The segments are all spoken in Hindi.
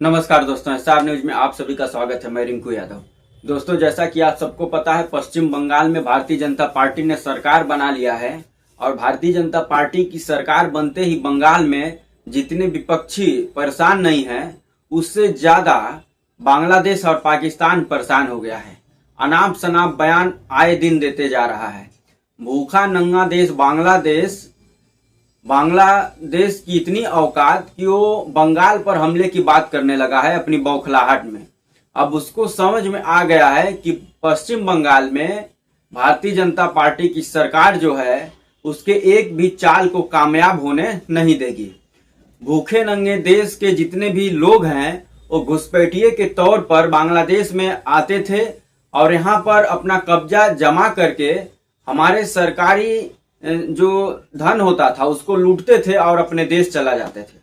नमस्कार दोस्तों, एसआर न्यूज में आप सभी का स्वागत है। मैं रिंकू यादव। दोस्तों, जैसा कि आप सबको पता है, पश्चिम बंगाल में भारतीय जनता पार्टी ने सरकार बना लिया है और भारतीय जनता पार्टी की सरकार बनते ही बंगाल में जितने विपक्षी परेशान नहीं हैं, उससे ज्यादा बांग्लादेश और पाकिस्तान परेशान हो गया है। अनाप शनाप बयान आए दिन देते जा रहा है। भूखा नंगा देश बांग्लादेश की इतनी औकात कि वो बंगाल पर हमले की बात करने लगा है अपनी बौखलाहट में। अब उसको समझ में आ गया है कि पश्चिम बंगाल में भारतीय जनता पार्टी की सरकार जो है उसके एक भी चाल को कामयाब होने नहीं देगी। भूखे नंगे देश के जितने भी लोग हैं वो घुसपैठिए के तौर पर बांग्लादेश में आते थे और यहाँ पर अपना कब्जा जमा करके हमारे सरकारी जो धन होता था उसको लूटते थे और अपने देश चला जाते थे।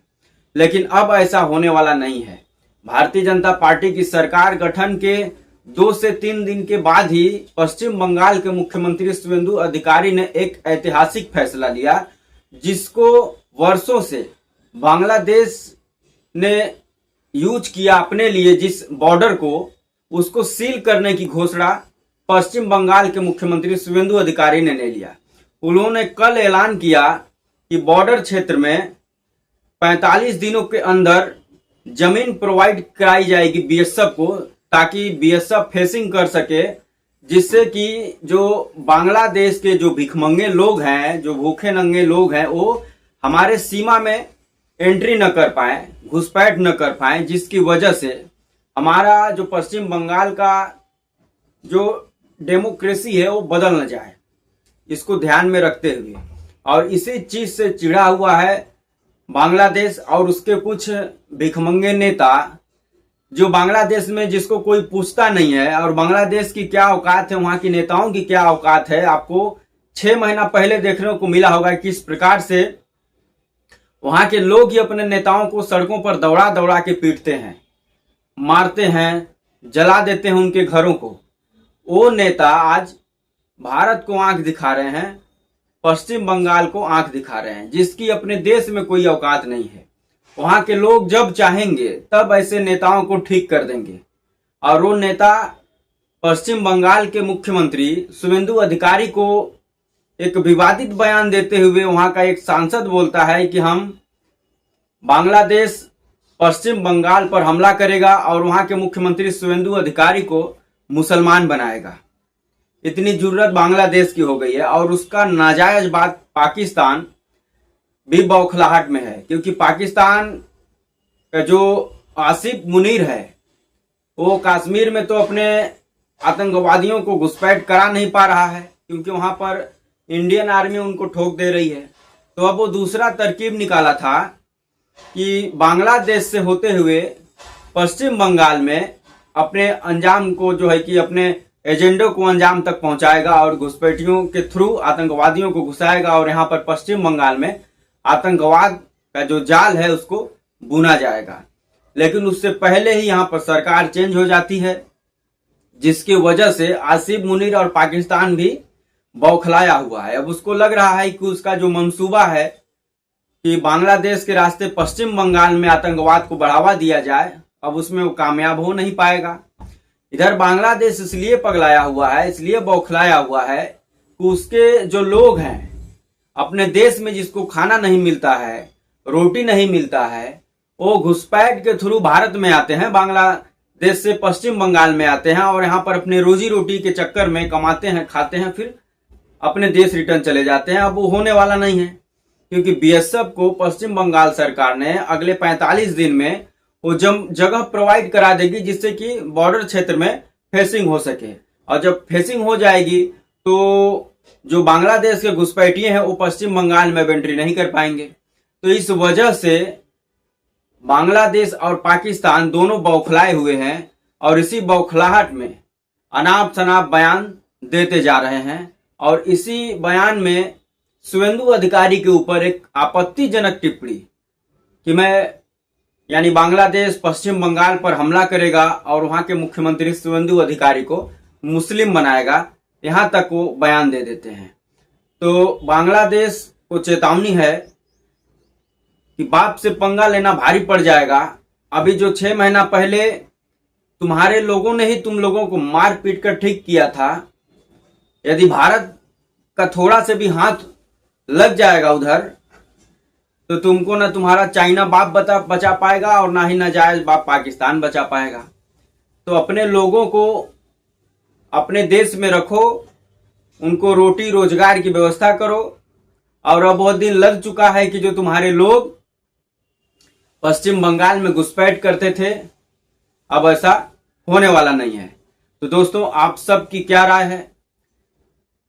लेकिन अब ऐसा होने वाला नहीं है। भारतीय जनता पार्टी की सरकार गठन के 2 से 3 दिन के बाद ही पश्चिम बंगाल के मुख्यमंत्री शुवेंदु अधिकारी ने एक ऐतिहासिक फैसला लिया, जिसको वर्षों से बांग्लादेश ने यूज किया अपने लिए, जिस बॉर्डर को उसको सील करने की घोषणा पश्चिम बंगाल के मुख्यमंत्री शुवेंदु अधिकारी ने ले लिया। उन्होंने कल ऐलान किया कि बॉर्डर क्षेत्र में 45 दिनों के अंदर जमीन प्रोवाइड कराई जाएगी बीएसएफ को, ताकि बीएसएफ फेसिंग कर सके, जिससे कि जो बांग्लादेश के जो भिखमंगे लोग हैं, जो भूखे नंगे लोग हैं, वो हमारे सीमा में एंट्री न कर पाए, घुसपैठ न कर पाए, जिसकी वजह से हमारा जो पश्चिम बंगाल का जो डेमोक्रेसी है वो बदल न जाए, इसको ध्यान में रखते हुए। और इसी चीज से चिढ़ा हुआ है बांग्लादेश और उसके कुछ भिखमंगे नेता, जो बांग्लादेश में जिसको कोई पूछता नहीं है। और बांग्लादेश की क्या औकात है, वहां की नेताओं की क्या औकात है, आपको 6 महीना पहले देखने को मिला होगा किस प्रकार से वहां के लोग ही अपने नेताओं को सड़कों पर दौड़ा दौड़ा के पीटते हैं, मारते हैं, जला देते हैं उनके घरों को। वो नेता आज भारत को आंख दिखा रहे हैं, पश्चिम बंगाल को आंख दिखा रहे हैं, जिसकी अपने देश में कोई औकात नहीं है। वहां के लोग जब चाहेंगे तब ऐसे नेताओं को ठीक कर देंगे। और वो नेता पश्चिम बंगाल के मुख्यमंत्री शुवेंदु अधिकारी को एक विवादित बयान देते हुए वहां का एक सांसद बोलता है कि हम बांग्लादेश पश्चिम बंगाल पर हमला करेगा और वहां के मुख्यमंत्री शुवेंदु अधिकारी को मुसलमान बनाएगा। इतनी जुर्रत बांग्लादेश की हो गई है। और उसका नाजायज बात पाकिस्तान भी बौखलाहट में है, क्योंकि पाकिस्तान का जो आसिफ मुनीर है वो कश्मीर में तो अपने आतंकवादियों को घुसपैठ करा नहीं पा रहा है, क्योंकि वहां पर इंडियन आर्मी उनको ठोक दे रही है। तो अब वो दूसरा तरकीब निकाला था कि बांग्लादेश से होते हुए पश्चिम बंगाल में अपने अंजाम को जो है कि अपने एजेंडे को अंजाम तक पहुंचाएगा और घुसपैठियों के थ्रू आतंकवादियों को घुसाएगा और यहाँ पर पश्चिम बंगाल में आतंकवाद का जो जाल है उसको बुना जाएगा। लेकिन उससे पहले ही यहाँ पर सरकार चेंज हो जाती है, जिसकी वजह से आसिफ मुनीर और पाकिस्तान भी बौखलाया हुआ है। अब उसको लग रहा है कि उसका जो मंसूबा है कि बांग्लादेश के रास्ते पश्चिम बंगाल में आतंकवाद को बढ़ावा दिया जाए, अब उसमें वो कामयाब हो नहीं पाएगा। इधर बांग्लादेश इसलिए पगलाया हुआ है, इसलिए बौखलाया हुआ है कि उसके जो लोग हैं अपने देश में, जिसको खाना नहीं मिलता है, रोटी नहीं मिलता है, वो घुसपैठ के थ्रू भारत में आते हैं, बांग्लादेश से पश्चिम बंगाल में आते हैं और यहाँ पर अपने रोजी रोटी के चक्कर में कमाते हैं, खाते हैं, फिर अपने देश रिटर्न चले जाते हैं। अब वो होने वाला नहीं है, क्योंकि बीएसएफ को पश्चिम बंगाल सरकार ने अगले 45 दिन में वो जगह प्रोवाइड करा देगी, जिससे कि बॉर्डर क्षेत्र में फेसिंग हो सके। और जब फेसिंग हो जाएगी तो जो बांग्लादेश के घुसपैठिए हैं वो पश्चिम बंगाल में एंट्री नहीं कर पाएंगे। तो इस वजह से बांग्लादेश और पाकिस्तान दोनों बौखलाए हुए हैं और इसी बौखलाहट में अनाप शनाप बयान देते जा रहे हैं। और इसी बयान में शुवेंदु अधिकारी के ऊपर एक आपत्तिजनक टिप्पणी कि यानी बांग्लादेश पश्चिम बंगाल पर हमला करेगा और वहां के मुख्यमंत्री शुवेंदु अधिकारी को मुस्लिम बनाएगा, यहां तक वो बयान दे देते हैं। तो बांग्लादेश को चेतावनी है कि बाप से पंगा लेना भारी पड़ जाएगा अभी जो 6 महीना पहले तुम्हारे लोगों ने ही तुम लोगों को मार पीट कर ठीक किया था, यदि भारत का थोड़ा से भी हाथ लग जाएगा उधर, तो तुमको ना तुम्हारा चाइना बाप बचा पाएगा और ना ही नाजायज बाप पाकिस्तान बचा पाएगा। तो अपने लोगों को अपने देश में रखो, उनको रोटी रोजगार की व्यवस्था करो। और अब बहुत दिन लग चुका है कि जो तुम्हारे लोग पश्चिम बंगाल में घुसपैठ करते थे, अब ऐसा होने वाला नहीं है। तो दोस्तों, आप सबकी क्या राय है?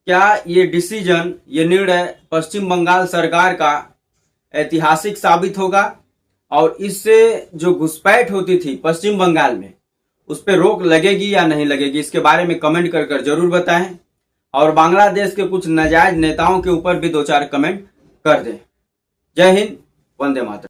क्या ये डिसीजन, ये निर्णय पश्चिम बंगाल सरकार का ऐतिहासिक साबित होगा और इससे जो घुसपैठ होती थी पश्चिम बंगाल में, उस पर रोक लगेगी या नहीं लगेगी? इसके बारे में कमेंट कर जरूर बताएं और बांग्लादेश के कुछ नाजायज नेताओं के ऊपर भी 2-4 कमेंट कर दें। जय हिंद, वंदे मातरम।